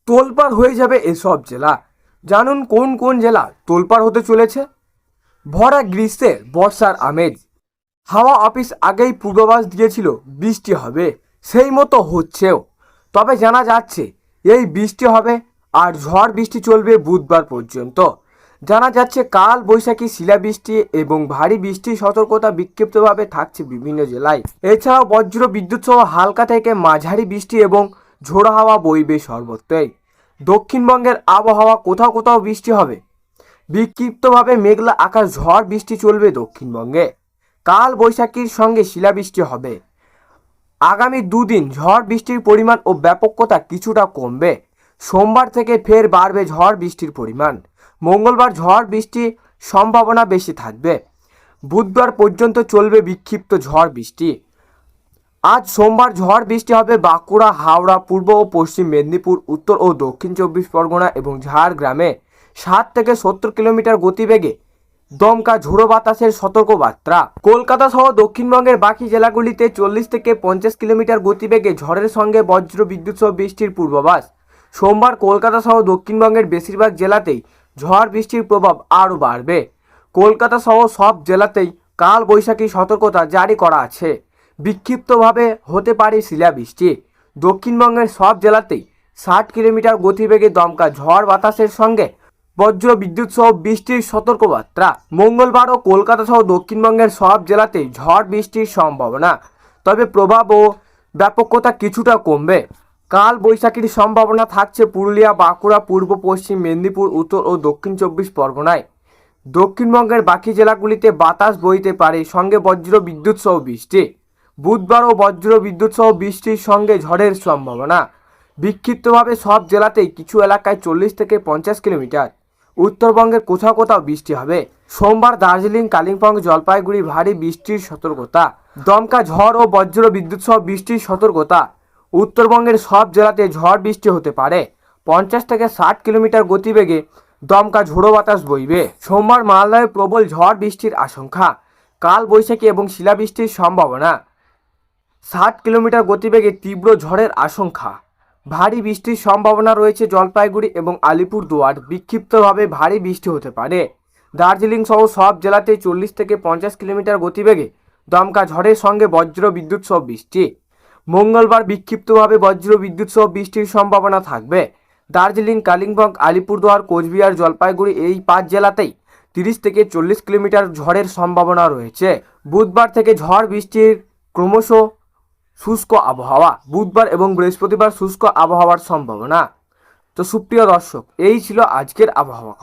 তোলপাড় হয়ে যাবে এসব জেলা। জানুন কোন কোন জেলা তোলপাড় হতে চলেছে। ভরা গ্রীষ্মের বর্ষার আমেজ। হাওয়া অফিস আগেই পূর্বাভাস দিয়েছিল বৃষ্টি হবে, সেই মতো হচ্ছেও। তবে জানা যাচ্ছে এই বৃষ্টি হবে আর ঝড় বৃষ্টি চলবে বুধবার পর্যন্ত। জানা যাচ্ছে কাল বৈশাখী শিলাবৃষ্টি এবং ভারী বৃষ্টির সতর্কতা বিক্ষিপ্তভাবে থাকছে বিভিন্ন জেলায়। এছাড়াও বজ্র বিদ্যুৎ সহ হালকা থেকে মাঝারি বৃষ্টি এবং ঝোড়ো হাওয়া বইবে সর্বত্রই। দক্ষিণবঙ্গের আবহাওয়া কোথাও কোথাও বৃষ্টি হবে। বিক্ষিপ্তভাবে মেঘলা আকাশ, ঝড় বৃষ্টি চলবে দক্ষিণবঙ্গে। কাল বৈশাখীর সঙ্গে শিলাবৃষ্টি হবে। আগামী দুদিন ঝড় বৃষ্টির পরিমাণ ও ব্যাপকতা কিছুটা কমবে। সোমবার থেকে ফের বাড়বে ঝড় বৃষ্টির পরিমাণ। মঙ্গলবার ঝড় বৃষ্টির সম্ভাবনা বেশি থাকবে। বুধবার পর্যন্ত চলবে বিক্ষিপ্ত ঝড় বৃষ্টি। আজ সোমবার ঝড় বৃষ্টি হবে বাঁকুড়া, হাওড়া, পূর্ব ও পশ্চিম মেদিনীপুর, উত্তর ও দক্ষিণ 24 পরগনা এবং ঝাড়গ্রামে 60 থেকে 70 কিলোমিটার গতিবেগে দমকা ঝোড়ো বাতাসের সতর্কবার্তা। কলকাতা সহ দক্ষিণবঙ্গের বাকি জেলাগুলিতে 40 থেকে 50 কিলোমিটার গতিবেগে ঝড়ের সঙ্গে বজ্র বিদ্যুৎ সহ বৃষ্টির পূর্বাভাস। সোমবার কলকাতা সহ দক্ষিণবঙ্গের বেশিরভাগ জেলাতেই ঝড় বৃষ্টির প্রভাব আরও বাড়বে। কলকাতা সহ সব জেলাতেই কাল বৈশাখী সতর্কতা জারি করা আছে। বিক্ষিপ্তভাবে হতে পারে শিলাবৃষ্টি। দক্ষিণবঙ্গের সব জেলাতেই 60 কিলোমিটার গতিবেগে দমকা ঝড় বাতাসের সঙ্গে বজ্র বিদ্যুৎ সহ বৃষ্টির সতর্কবার্তা। মঙ্গলবারও কলকাতা সহ দক্ষিণবঙ্গের সব জেলাতেই ঝড় বৃষ্টির সম্ভাবনা, তবে প্রভাব ও ব্যাপকতা কিছুটা কমবে। কাল বৈশাখীর সম্ভাবনা থাকছে পুরুলিয়া, বাঁকুড়া, পূর্ব পশ্চিম মেদিনীপুর, উত্তর ও দক্ষিণ 24 পরগনায়। দক্ষিণবঙ্গের বাকি জেলাগুলিতে বাতাস বইতে পারে, সঙ্গে বজ্র বিদ্যুৎ সহ বৃষ্টি। বুধবারও বজ্র বিদ্যুৎ সহ বৃষ্টির সঙ্গে ঝড়ের সম্ভাবনা। বিক্ষিপ্তভাবে সব জেলাতেই কিছু এলাকায় 40 থেকে 50 কিলোমিটার। উত্তরবঙ্গের কোথাও কোথাও বৃষ্টি হবে। সোমবার দার্জিলিং, কালিম্পং, জলপাইগুড়ি ভারী বৃষ্টির সতর্কতা। দমকা ঝড় ও বজ্র বিদ্যুৎ সহ বৃষ্টির সতর্কতা। উত্তরবঙ্গের সব জেলাতে ঝড় বৃষ্টি হতে পারে। 50 থেকে 60 কিলোমিটার গতিবেগে দমকা ঝোড়ো বাতাস বইবে। সোমবার মালদায় প্রবল ঝড় বৃষ্টির আশঙ্কা। কাল বৈশাখী এবং শিলাবৃষ্টির সম্ভাবনা। 60 কিলোমিটার গতিবেগে তীব্র ঝড়ের আশঙ্কা। ভারী বৃষ্টির সম্ভাবনা রয়েছে জলপাইগুড়ি এবং আলিপুরদুয়ার। বিক্ষিপ্তভাবে ভারী বৃষ্টি হতে পারে। দার্জিলিং সহ সব জেলাতে 40 থেকে 50 কিলোমিটার গতিবেগে দমকা ঝড়ের সঙ্গে বজ্র বিদ্যুৎ সহ বৃষ্টি। মঙ্গলবার বিক্ষিপ্তভাবে বজ্র বিদ্যুৎ সহ বৃষ্টির সম্ভাবনা থাকবে। দার্জিলিং, কালিম্পং, আলিপুরদুয়ার, কোচবিহার, জলপাইগুড়ি এই 5 জেলাতেই 30 থেকে 40 কিলোমিটার ঝড়ের সম্ভাবনা রয়েছে। বুধবার থেকে ঝড় বৃষ্টির ক্রমশ শুষ্ক আবহাওয়া। বুধবার এবং বৃহস্পতিবার শুষ্ক আবহাওয়ার সম্ভাবনা। তো সুপ্রিয় দর্শক, এই ছিল আজকের আবহাওয়া।